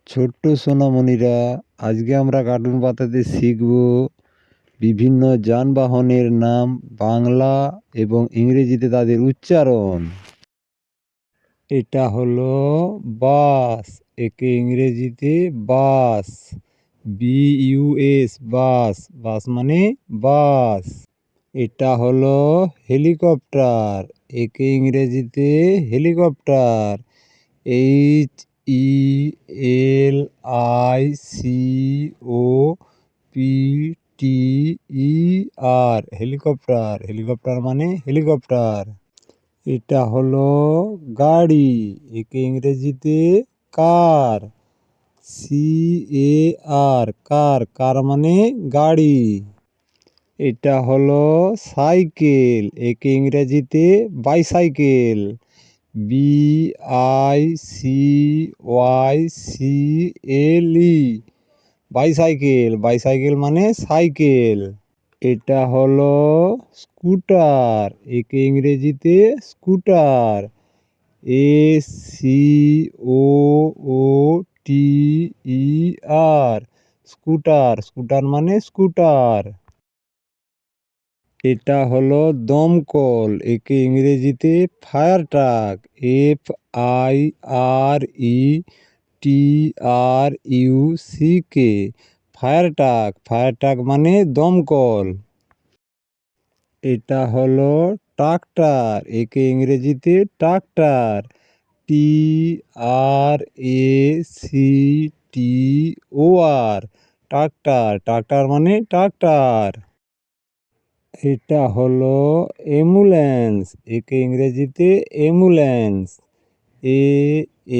ছোট্ট সোনামণিরা, আজকে আমরা কার্টুন পাতাতে শিখব বিভিন্ন যানবাহনের নাম, বাংলা এবং ইংরেজিতে তাদের উচ্চারণ। এটা হলো বাস, একে ইংরেজিতে বাস, BUS, বাস, বাস মানে বাস। এটা হলো হেলিকপ্টার, একে ইংরেজিতে হেলিকপ্টার, HELICOPTER, হেলিকপ্টার, হেলিকপ্টার মানে হেলিকপ্টার। এটা হলো গাড়ি, একে ইংরেজিতে কার, CAR, কার, কার মানে গাড়ি। এটা হলো সাইকেল, একে ইংরেজিতে বাইসাইকেল, BICYCLE, বাইসাইকেল, বাইসাইকেল মানে সাইকেল। এটা হলো স্কুটার, একে ইংরেজিতে স্কুটার, SCOOTER, স্কুটার, স্কুটার মানে স্কুটার। এটা হলো দমকল, একে ইংরেজিতে fire truck, FIRETRUCK, fire truck, fire truck মানে দমকল। এটা হলো ট্রাক্টর, একে ইংরেজিতে ট্রাক্টর, TRACTOR, ট্রাক্টর, ট্রাক্টর মানে ট্রাক্টর। এটা হলো অ্যাম্বুলেন্স, একে ইংরেজিতে অ্যাম্বুলেন্স,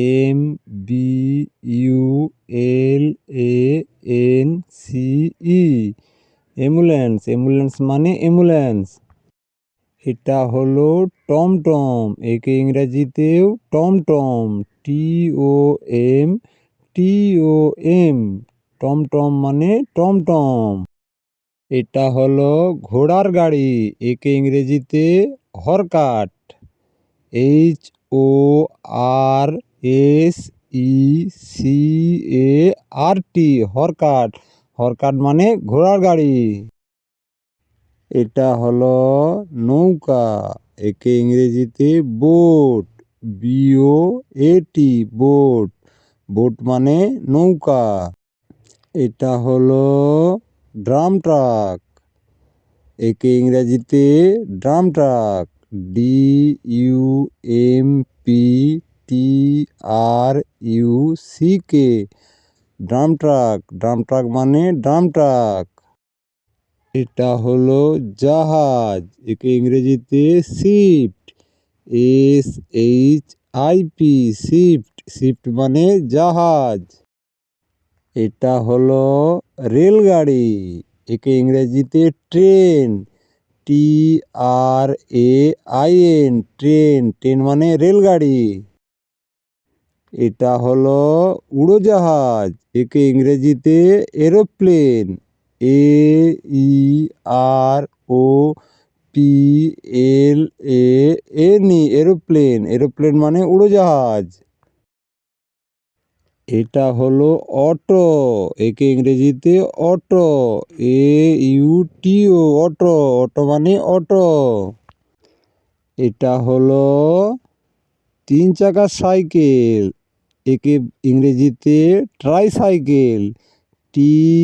AMBULANCE, অ্যাম্বুলেন্স, অ্যাম্বুলেন্স মানে অ্যাম্বুলেন্স। এটা হলো টমটম, একে ইংরেজিতেও টমটম, TOMTOM, টমটম মানে টমটম। এটা হলো ঘোড়ার গাড়ি, একে ইংরেজিতে হরকাট, HORSECART, হরকাট, হরকাট মানে ঘোড়ার গাড়ি। এটা হলো নৌকা, একে ইংরেজিতে বোট, BOAT, বোট, বোট মানে নৌকা। এটা হলো ড্রাম ট্রাক, একে ইংরেজিতে drum truck, DUMPTRUCK, drum truck, drum truck মানে ড্রাম ট্রাক। এটা হলো জাহাজ, একে ইংরেজিতে শিপ, SHIP, শিফট, শিফট মানে জাহাজ। এটা হলো রেলগাড়ি, একে ইংরেজিতে ট্রেন, TRAIN, ট্রেন, ট্রেন মানে রেলগাড়ি। এটা হলো উড়োজাহাজ, একে ইংরেজিতে এরোপ্লেন, AEROPLANE, এরোপ্লেন, এরোপ্লেন মানে উড়োজাহাজ। এটা হলো অটো, একে ইংরেজিতে অটো, AUTO, অটো, অটো মানে অটো। এটা হলো তিন চাকার সাইকেল, একে ইংরেজিতে ট্রাইসাইকেল, TRICYCLE,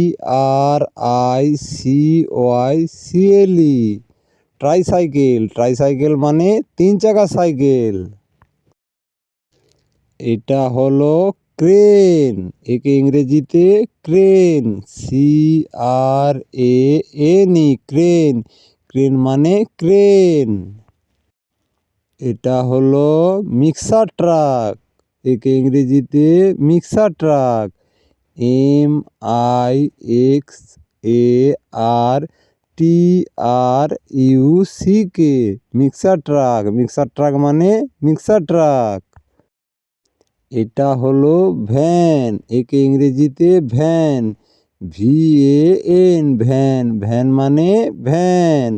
ট্রাইসাইকেল, ট্রাইসাইকেল মানে তিন চাকার সাইকেল। এটা হলো ক্রেন, একে ইংরেজিতে ক্রেন, CRANE, ক্রেন, ক্রেন মানে ক্রেন। এটা হলো মিক্সার ট্রাক, একে ইংরেজিতে mixer truck, MIXARTRUCK, mixer truck, mixer truck মানে মিক্সার ট্রাক। এটা হলো ভ্যান, একে ইংরেজিতে ভ্যান, VAN, ভ্যান, ভ্যান মানে ভ্যান।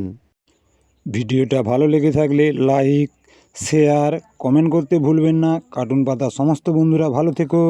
ভিডিওটা ভালো লেগে থাকলে লাইক, শেয়ার, কমেন্ট করতে ভুলবেন না। কার্টুন পাতা সমস্ত বন্ধুরা ভালো থেকো।